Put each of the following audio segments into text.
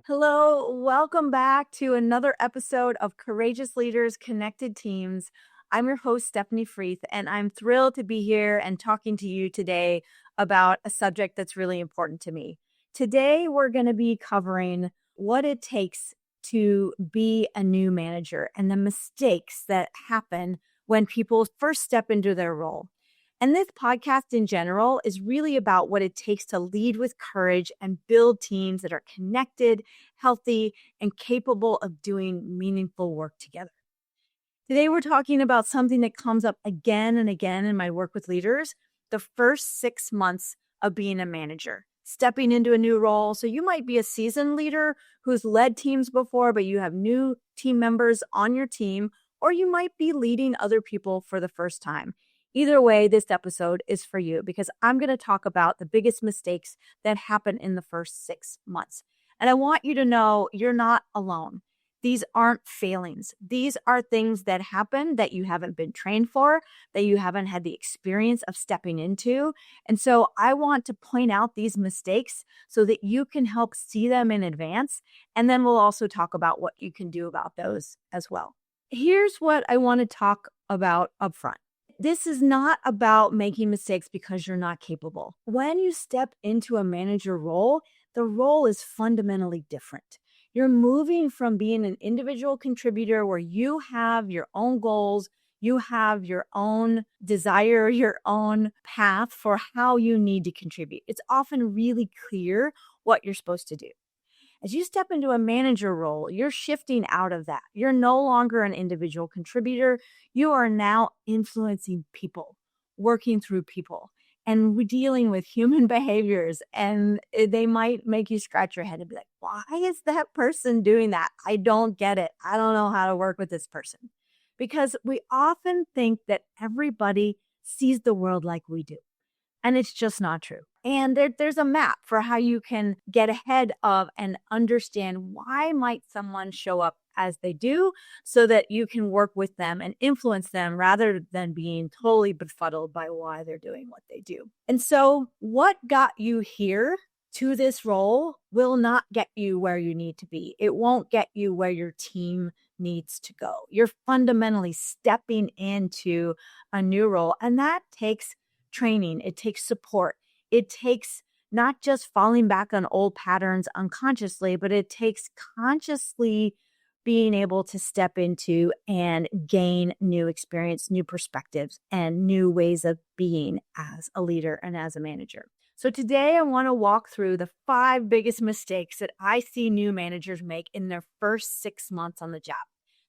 Hello, welcome back to another episode of Courageous Leaders Connected Teams. I'm your host, Stephanie Freeth, and I'm thrilled to be here and talking to you today about a subject that's really important to me. Today, we're going to be covering what it takes to be a new manager and the mistakes that happen when people first step into their role. And this podcast in general is really about what it takes to lead with courage and build teams that are connected, healthy, and capable of doing meaningful work together. Today, we're talking about something that comes up again and again in my work with leaders, the first 6 months of being a manager, stepping into a new role. So you might be a seasoned leader who's led teams before, but you have new team members on your team, or you might be leading other people for the first time. Either way, this episode is for you because I'm going to talk about the biggest mistakes that happen in the first 6 months. And I want you to know you're not alone. These aren't failings. These are things that happen that you haven't been trained for, that you haven't had the experience of stepping into. And so I want to point out these mistakes so that you can help see them in advance. And then we'll also talk about what you can do about those as well. Here's what I want to talk about upfront. This is not about making mistakes because you're not capable. When you step into a manager role, the role is fundamentally different. You're moving from being an individual contributor where you have your own goals, you have your own desire, your own path for how you need to contribute. It's often really clear what you're supposed to do. As you step into a manager role, you're shifting out of that. You're no longer an individual contributor. You are now influencing people, working through people, and dealing with human behaviors. And they might make you scratch your head and be like, why is that person doing that? I don't get it. I don't know how to work with this person. Because we often think that everybody sees the world like we do. And it's just not true. And there's a map for how you can get ahead of and understand why might someone show up as they do so that you can work with them and influence them rather than being totally befuddled by why they're doing what they do. And so what got you here to this role will not get you where you need to be. It won't get you where your team needs to go. You're fundamentally stepping into a new role, and that takes training. It takes support. It takes not just falling back on old patterns unconsciously, but it takes consciously being able to step into and gain new experience, new perspectives, and new ways of being as a leader and as a manager. So today I want to walk through the 5 biggest mistakes that I see new managers make in their first 6 months on the job.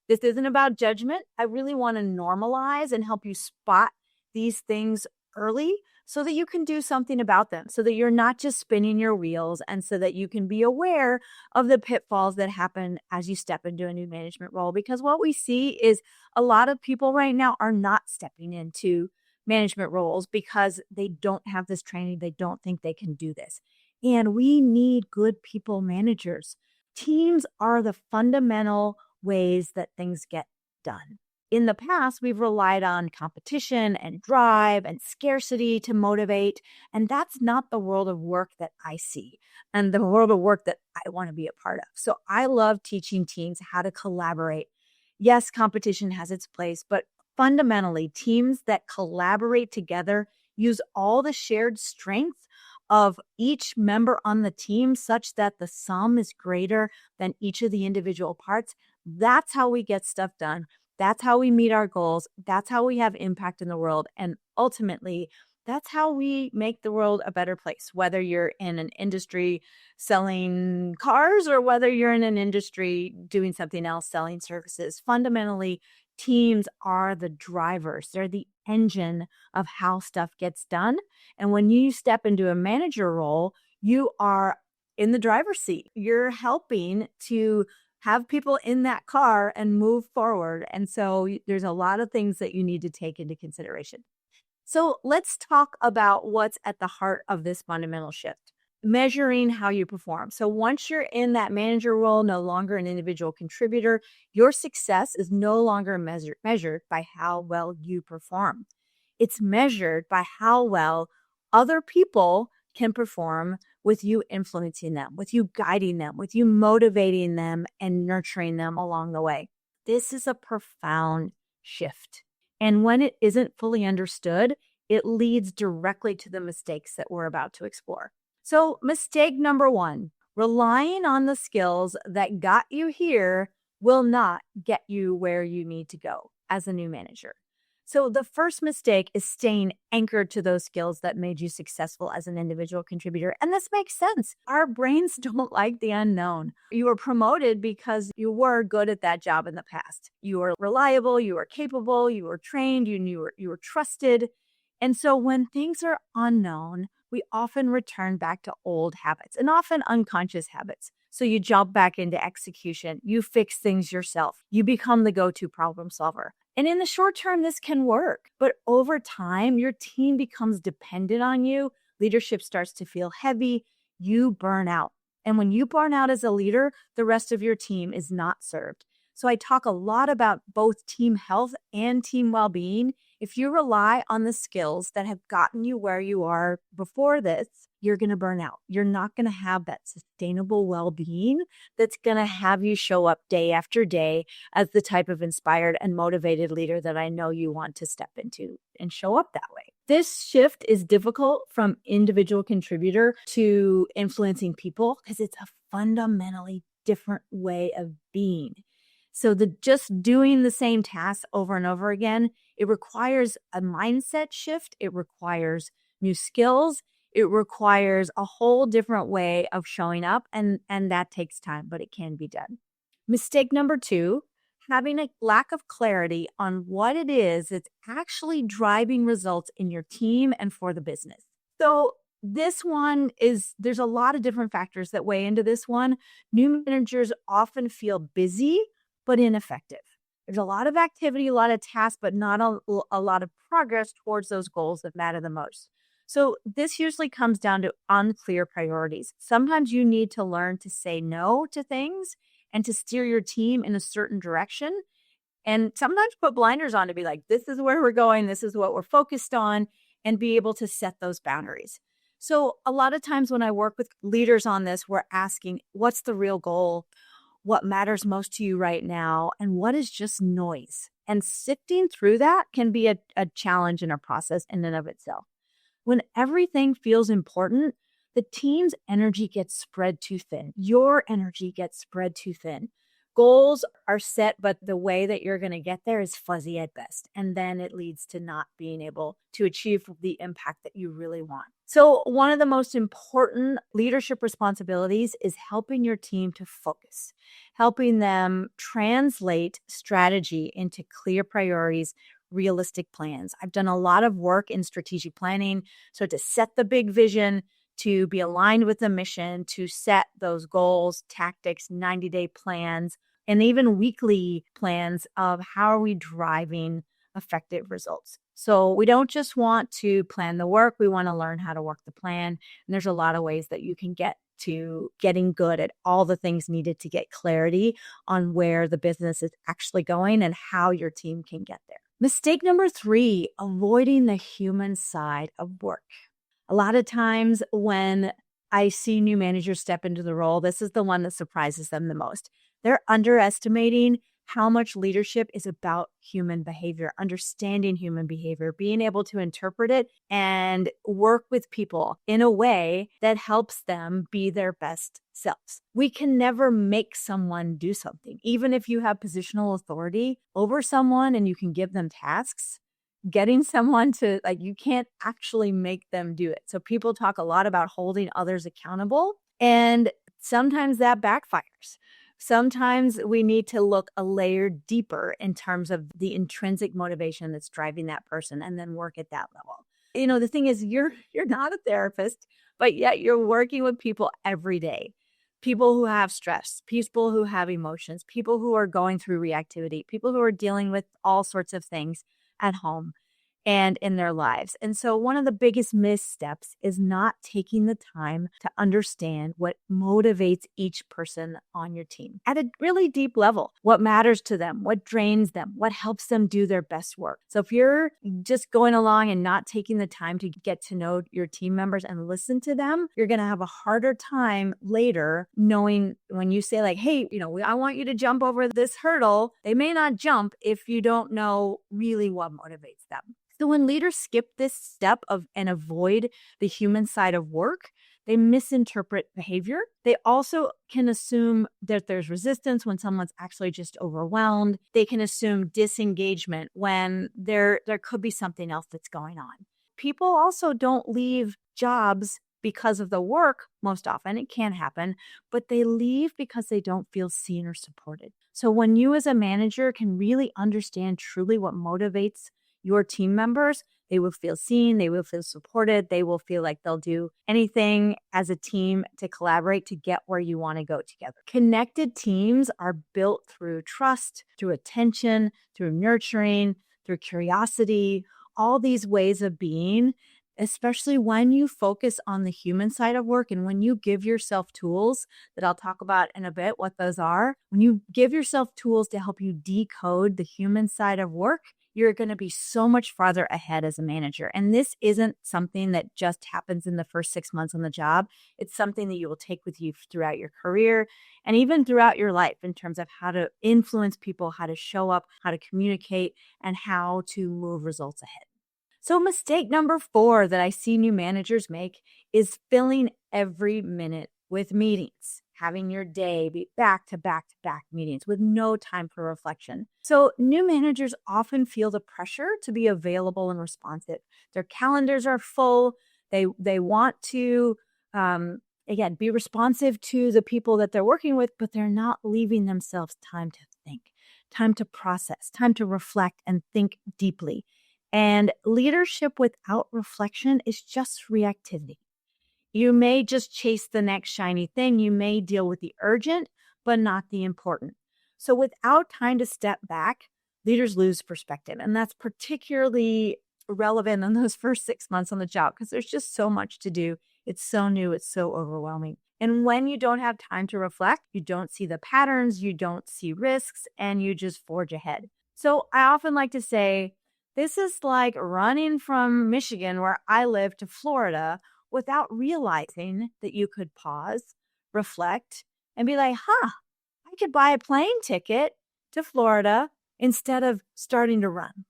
This isn't about judgment. I really want to normalize and help you spot these things early so that you can do something about them, so that you're not just spinning your wheels, and so that you can be aware of the pitfalls that happen as you step into a new management role. Because what we see is a lot of people right now are not stepping into management roles because they don't have this training. They don't think they can do this. And we need good people managers. Teams are the fundamental ways that things get done. In the past, we've relied on competition and drive and scarcity to motivate, and that's not the world of work that I see and the world of work that I want to be a part of. So I love teaching teams how to collaborate. Yes, competition has its place, but fundamentally, teams that collaborate together use all the shared strengths of each member on the team such that the sum is greater than each of the individual parts. That's how we get stuff done. That's how we meet our goals. That's how we have impact in the world. And ultimately, that's how we make the world a better place, whether you're in an industry selling cars or whether you're in an industry doing something else, selling services. Fundamentally, teams are the drivers. They're the engine of how stuff gets done. And when you step into a manager role, you are in the driver's seat. You're helping to have people in that car and move forward. And so there's a lot of things that you need to take into consideration. So let's talk about what's at the heart of this fundamental shift, measuring how you perform. So once you're in that manager role, no longer an individual contributor, your success is no longer measured by how well you perform. It's measured by how well other people can perform with you influencing them, with you guiding them, with you motivating them and nurturing them along the way. This is a profound shift. And when it isn't fully understood, it leads directly to the mistakes that we're about to explore. So, mistake number one, relying on the skills that got you here will not get you where you need to go as a new manager. So the first mistake is staying anchored to those skills that made you successful as an individual contributor. And this makes sense. Our brains don't like the unknown. You were promoted because you were good at that job in the past. You were reliable, you were capable, you were trained, you were trusted. And so when things are unknown, we often return back to old habits and often unconscious habits. So you jump back into execution. You fix things yourself. You become the go-to problem solver. And in the short term, this can work. But over time, your team becomes dependent on you. Leadership starts to feel heavy. You burn out. And when you burn out as a leader, the rest of your team is not served. So I talk a lot about both team health and team well-being. If you rely on the skills that have gotten you where you are before this, you're going to burn out. You're not going to have that sustainable well-being that's going to have you show up day after day as the type of inspired and motivated leader that I know you want to step into and show up that way. This shift is difficult from individual contributor to influencing people because it's a fundamentally different way of being. So just doing the same tasks over and over again, it requires a mindset shift. It requires new skills. It requires a whole different way of showing up, and that takes time, but it can be done. Mistake number two, having a lack of clarity on what it is that's actually driving results in your team and for the business. So this one there's a lot of different factors that weigh into this one. New managers often feel busy, but ineffective. There's a lot of activity, a lot of tasks, but not a lot of progress towards those goals that matter the most. So this usually comes down to unclear priorities. Sometimes you need to learn to say no to things and to steer your team in a certain direction. And sometimes put blinders on to be like, this is where we're going. This is what we're focused on, and be able to set those boundaries. So a lot of times when I work with leaders on this, we're asking, what's the real goal? What matters most to you right now? And what is just noise? And sifting through that can be a challenge in a process in and of itself. When everything feels important, the team's energy gets spread too thin. Your energy gets spread too thin. Goals are set, but the way that you're going to get there is fuzzy at best. And then it leads to not being able to achieve the impact that you really want. So one of the most important leadership responsibilities is helping your team to focus, helping them translate strategy into clear priorities, realistic plans. I've done a lot of work in strategic planning. So to set the big vision, to be aligned with the mission, to set those goals, tactics, 90-day plans, and even weekly plans of how are we driving effective results. So we don't just want to plan the work, we want to learn how to work the plan. And there's a lot of ways that you can get to getting good at all the things needed to get clarity on where the business is actually going and how your team can get there. Mistake number 3, avoiding the human side of work. A lot of times when I see new managers step into the role, this is the one that surprises them the most. They're underestimating how much leadership is about human behavior, understanding human behavior, being able to interpret it and work with people in a way that helps them be their best selves. We can never make someone do something. Even if you have positional authority over someone and you can give them tasks, getting someone to, you can't actually make them do it. So people talk a lot about holding others accountable, and sometimes that backfires. Sometimes we need to look a layer deeper in terms of the intrinsic motivation that's driving that person and then work at that level. You know, the thing is, you're not a therapist, but yet you're working with people every day. People who have stress, people who have emotions, people who are going through reactivity, people who are dealing with all sorts of things at home. and in their lives. And so one of the biggest missteps is not taking the time to understand what motivates each person on your team at a really deep level. What matters to them, what drains them, what helps them do their best work. So if you're just going along and not taking the time to get to know your team members and listen to them, you're going to have a harder time later knowing when you say like, hey, I want you to jump over this hurdle. They may not jump if you don't know really what motivates them. So when leaders skip this step and avoid the human side of work, they misinterpret behavior. They also can assume that there's resistance when someone's actually just overwhelmed. They can assume disengagement when there could be something else that's going on. People also don't leave jobs because of the work most often. It can happen, but they leave because they don't feel seen or supported. So when you as a manager can really understand truly what motivates your team members, they will feel seen, they will feel supported, they will feel like they'll do anything as a team to collaborate to get where you want to go together. Connected teams are built through trust, through attention, through nurturing, through curiosity, all these ways of being, especially when you focus on the human side of work and when you give yourself tools that I'll talk about in a bit, what those are. When you give yourself tools to help you decode the human side of work, you're going to be so much farther ahead as a manager. And this isn't something that just happens in the first 6 months on the job. It's something that you will take with you throughout your career and even throughout your life in terms of how to influence people, how to show up, how to communicate, and how to move results ahead. So mistake number 4 that I see new managers make is filling every minute with meetings, having your day be back to back to back meetings with no time for reflection. So new managers often feel the pressure to be available and responsive. Their calendars are full. They want to, again, be responsive to the people that they're working with, but they're not leaving themselves time to think, time to process, time to reflect and think deeply. And leadership without reflection is just reactivity. You may just chase the next shiny thing. You may deal with the urgent, but not the important. So without time to step back, leaders lose perspective. And that's particularly relevant in those first 6 months on the job because there's just so much to do. It's so new. It's so overwhelming. And when you don't have time to reflect, you don't see the patterns, you don't see risks, and you just forge ahead. So I often like to say, this is like running from Michigan, where I live, to Florida without realizing that you could pause, reflect, and be like, I could buy a plane ticket to Florida instead of starting to run.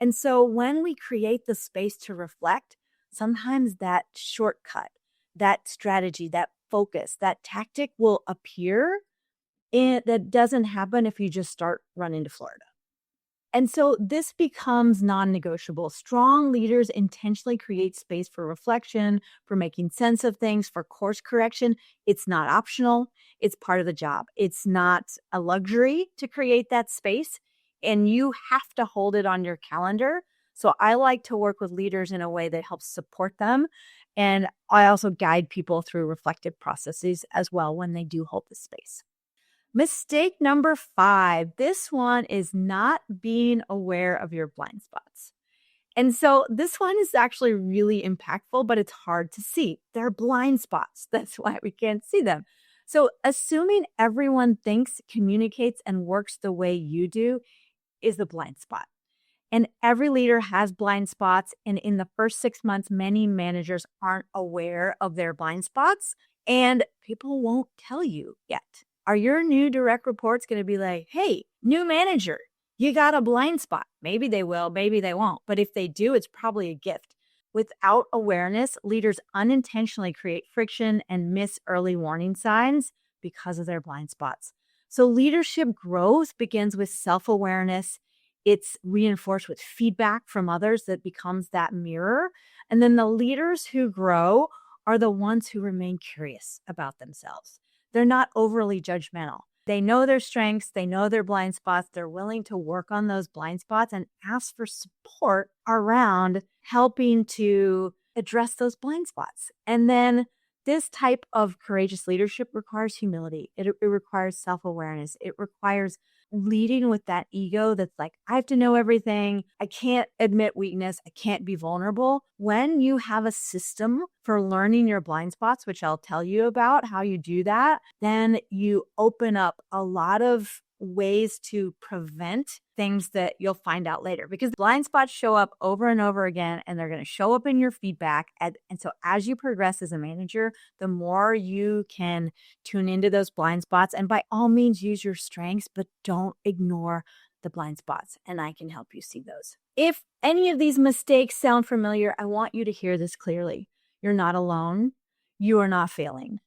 And so when we create the space to reflect, sometimes that shortcut, that strategy, that focus, that tactic will appear. That doesn't happen if you just start running to Florida. And so this becomes non-negotiable. Strong leaders intentionally create space for reflection, for making sense of things, for course correction. It's not optional. It's part of the job. It's not a luxury to create that space, and you have to hold it on your calendar. So I like to work with leaders in a way that helps support them. And I also guide people through reflective processes as well when they do hold the space. Mistake number 5. This one is not being aware of your blind spots. And so this one is actually really impactful, but it's hard to see. They're blind spots. That's why we can't see them. So assuming everyone thinks, communicates, and works the way you do is the blind spot. And every leader has blind spots. And in the first 6 months, many managers aren't aware of their blind spots, and people won't tell you yet. Are your new direct reports going to be like, hey, new manager, you got a blind spot? Maybe they will, maybe they won't. But if they do, it's probably a gift. Without awareness, leaders unintentionally create friction and miss early warning signs because of their blind spots. So leadership growth begins with self-awareness. It's reinforced with feedback from others that becomes that mirror. And then the leaders who grow are the ones who remain curious about themselves. They're not overly judgmental. They know their strengths. They know their blind spots. They're willing to work on those blind spots and ask for support around helping to address those blind spots. And then This type of courageous leadership requires humility. It requires self-awareness. It requires leading with that ego that's like, I have to know everything. I can't admit weakness. I can't be vulnerable. When you have a system for learning your blind spots, which I'll tell you about how you do that, then you open up a lot of ways to prevent things that you'll find out later, because blind spots show up over and over again, and they're going to show up in your feedback. And so as you progress as a manager, the more you can tune into those blind spots, and by all means use your strengths, but don't ignore the blind spots, and I can help you see those. If any of these mistakes sound familiar, I want you to hear this clearly. You're not alone. You are not failing.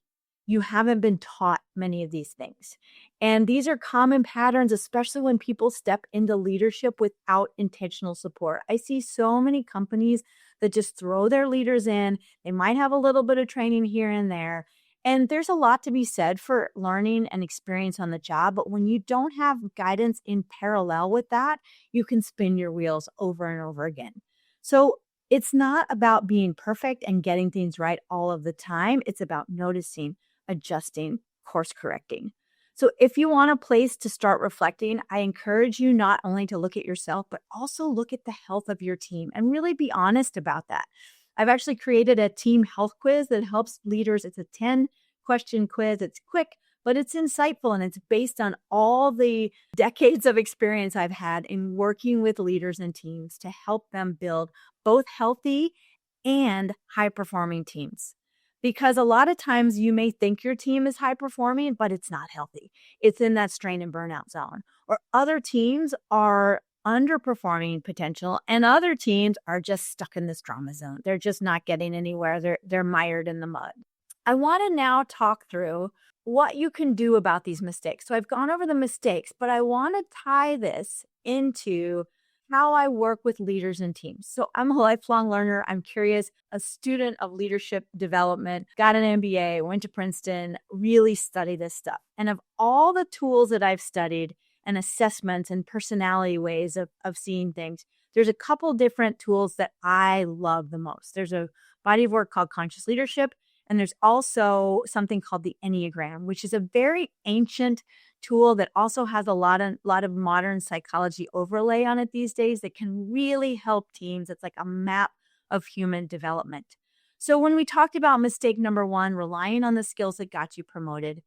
You haven't been taught many of these things. And these are common patterns, especially when people step into leadership without intentional support. I see so many companies that just throw their leaders in. They might have a little bit of training here and there. And there's a lot to be said for learning and experience on the job. But when you don't have guidance in parallel with that, you can spin your wheels over and over again. So it's not about being perfect and getting things right all of the time. It's about noticing, adjusting, course correcting. So if you want a place to start reflecting, I encourage you not only to look at yourself, but also look at the health of your team and really be honest about that. I've actually created a team health quiz that helps leaders. It's a 10-question quiz. It's quick, but it's insightful, and it's based on all the decades of experience I've had in working with leaders and teams to help them build both healthy and high-performing teams. Because a lot of times you may think your team is high performing, but it's not healthy. It's in that strain and burnout zone. Or other teams are underperforming potential, and other teams are just stuck in this drama zone. They're just not getting anywhere. They're mired in the mud. I want to now talk through what you can do about these mistakes. So I've gone over the mistakes, but I want to tie this into how I work with leaders and teams. So I'm a lifelong learner. I'm curious, a student of leadership development, got an MBA, went to Princeton, really study this stuff. And of all the tools that I've studied and assessments and personality ways of seeing things, there's a couple different tools that I love the most. There's a body of work called conscious leadership. And there's also something called the Enneagram, which is a very ancient tool that also has a lot of modern psychology overlay on it these days that can really help teams. It's like a map of human development. So when we talked about mistake number 1, relying on the skills that got you promoted,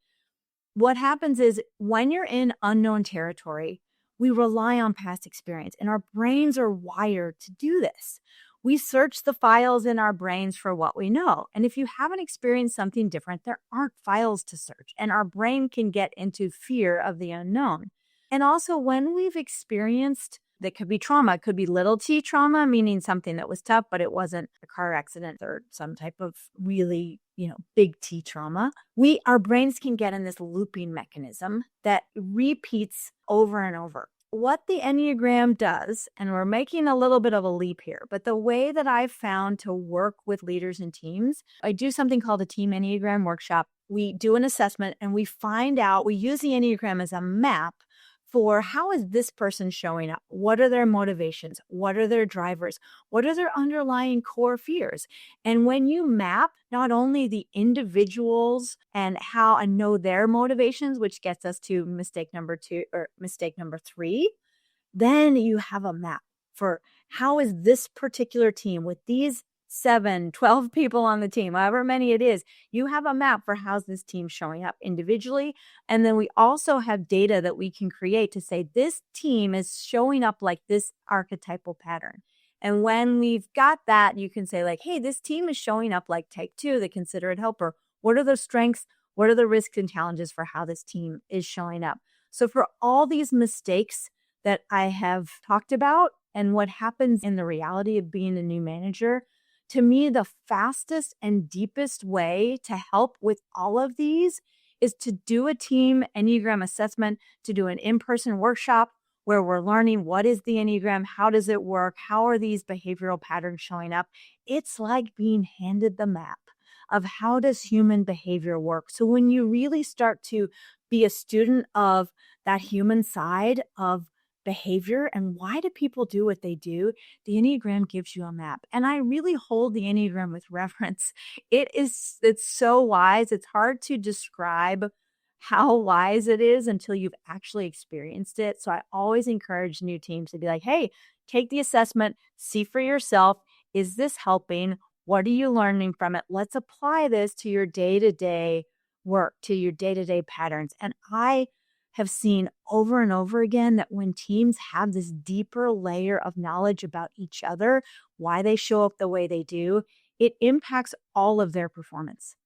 what happens is when you're in unknown territory, we rely on past experience, and our brains are wired to do this. We search the files in our brains for what we know. And if you haven't experienced something different, there aren't files to search. And our brain can get into fear of the unknown. And also when we've experienced, that could be trauma, it could be little t trauma, meaning something that was tough, but it wasn't a car accident or some type of really, big T trauma. Our brains can get in this looping mechanism that repeats over and over. What the Enneagram does, and we're making a little bit of a leap here, but the way that I've found to work with leaders and teams, I do something called a team Enneagram workshop. We do an assessment and we use the Enneagram as a map for how is this person showing up? What are their motivations? What are their drivers? What are their underlying core fears? And when you map not only the individuals and know their motivations, which gets us to mistake number 3, then you have a map for how is this particular team with these 7, 12 people on the team, however many it is, you have a map for how's this team showing up individually. And then we also have data that we can create to say this team is showing up like this archetypal pattern. And when we've got that, you can say like, hey, this team is showing up like type 2, the considerate helper. What are the strengths? What are the risks and challenges for how this team is showing up? So for all these mistakes that I have talked about and what happens in the reality of being a new manager, to me, the fastest and deepest way to help with all of these is to do a team Enneagram assessment, to do an in-person workshop where we're learning what is the Enneagram, how does it work, how are these behavioral patterns showing up. It's like being handed the map of how does human behavior work. So when you really start to be a student of that human side of behavior and why do people do what they do, the Enneagram gives you a map. And I really hold the Enneagram with reverence. It's so wise. It's hard to describe how wise it is until you've actually experienced it. So I always encourage new teams to be like, hey, take the assessment, see for yourself. Is this helping? What are you learning from it? Let's apply this to your day-to-day work, to your day-to-day patterns. And I have seen over and over again that when teams have this deeper layer of knowledge about each other, why they show up the way they do, it impacts all of their performance.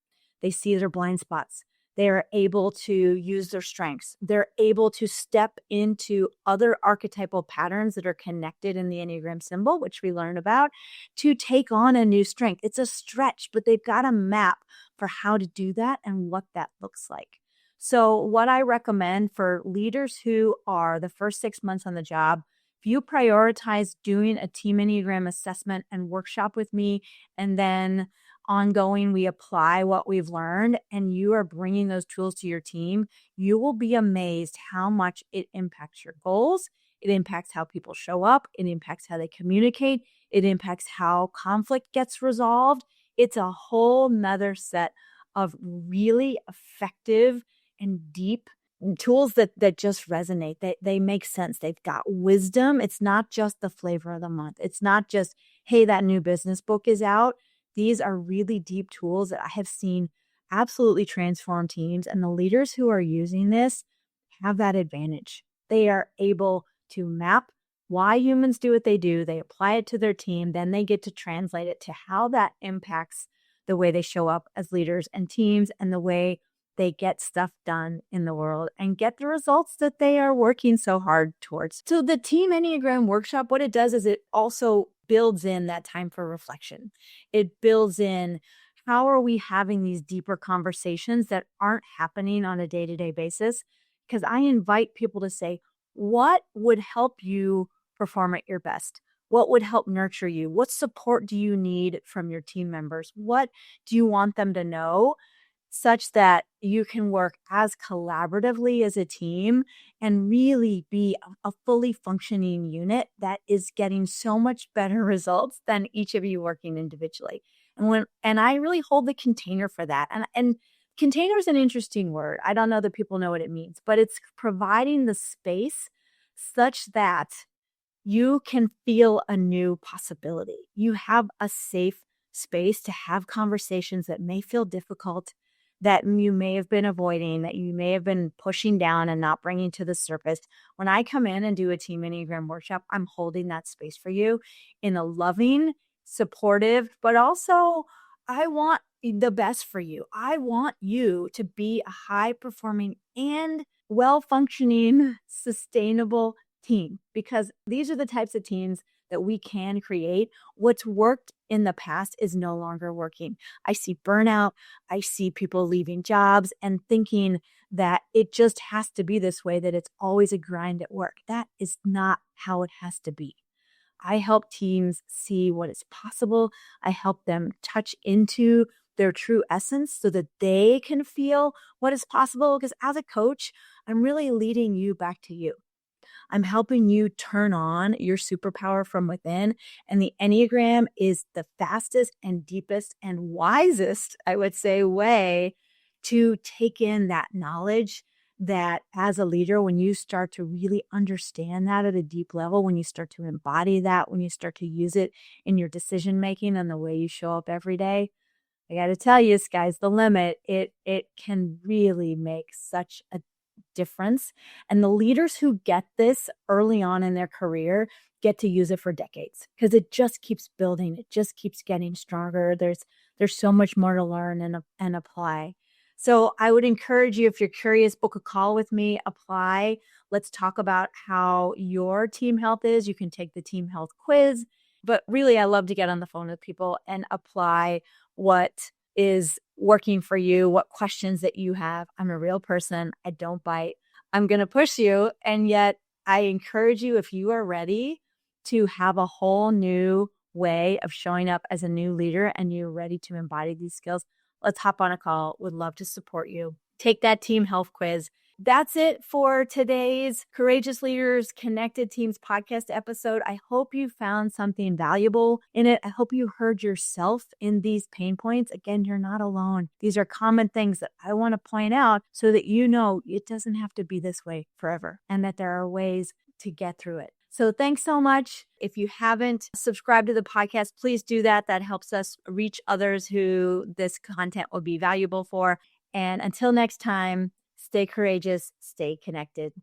They see their blind spots. They are able to use their strengths. They're able to step into other archetypal patterns that are connected in the Enneagram symbol, which we learn about, to take on a new strength. It's a stretch, but they've got a map for how to do that and what that looks like. So what I recommend for leaders who are the first 6 months on the job, if you prioritize doing a team Enneagram assessment and workshop with me, and then ongoing, we apply what we've learned and you are bringing those tools to your team, you will be amazed how much it impacts your goals. It impacts how people show up. It impacts how they communicate. It impacts how conflict gets resolved. It's a whole nother set of really effective and deep tools that just resonate. They make sense. They've got wisdom. It's not just the flavor of the month. It's not just, hey, that new business book is out. These are really deep tools that I have seen absolutely transform teams. And the leaders who are using this have that advantage. They are able to map why humans do what they do. They apply it to their team. Then they get to translate it to how that impacts the way they show up as leaders and teams and the way they get stuff done in the world and get the results that they are working so hard towards. So the Team Enneagram Workshop, what it does is it also builds in that time for reflection. It builds in how are we having these deeper conversations that aren't happening on a day-to-day basis? Because I invite people to say, what would help you perform at your best? What would help nurture you? What support do you need from your team members? What do you want them to know such that you can work as collaboratively as a team and really be a fully functioning unit that is getting so much better results than each of you working individually? And I really hold the container for that. And container is an interesting word. I don't know that people know what it means, but it's providing the space such that you can feel a new possibility. You have a safe space to have conversations that may feel difficult, that you may have been avoiding, that you may have been pushing down and not bringing to the surface. When I come in and do a Team Enneagram workshop, I'm holding that space for you in a loving, supportive, but also I want the best for you. I want you to be a high performing and well functioning, sustainable team, because these are the types of teams that we can create. What's worked in the past is no longer working. I see burnout. I see people leaving jobs and thinking that it just has to be this way, that it's always a grind at work. That is not how it has to be. I help teams see what is possible. I help them touch into their true essence so that they can feel what is possible. Because as a coach, I'm really leading you back to you. I'm helping you turn on your superpower from within. And the Enneagram is the fastest and deepest and wisest, I would say, way to take in that knowledge that as a leader, when you start to really understand that at a deep level, when you start to embody that, when you start to use it in your decision making and the way you show up every day, I got to tell you, sky's the limit. It can really make such a difference. And the leaders who get this early on in their career get to use it for decades because it just keeps building. It just keeps getting stronger. There's so much more to learn and apply. So I would encourage you, if you're curious, book a call with me, apply. Let's talk about how your team health is. You can take the team health quiz. But really, I love to get on the phone with people and apply what is working for you, what questions that you have. I'm a real person. I don't bite. I'm going to push you. And yet I encourage you, if you are ready to have a whole new way of showing up as a new leader and you're ready to embody these skills, let's hop on a call. Would love to support you. Take that team health quiz. That's it for today's Courageous Leaders Connected Teams podcast episode. I hope you found something valuable in it. I hope you heard yourself in these pain points. Again, you're not alone. These are common things that I want to point out so that you know it doesn't have to be this way forever and that there are ways to get through it. So thanks so much. If you haven't subscribed to the podcast, please do that. That helps us reach others who this content will be valuable for. And until next time, stay courageous, stay connected.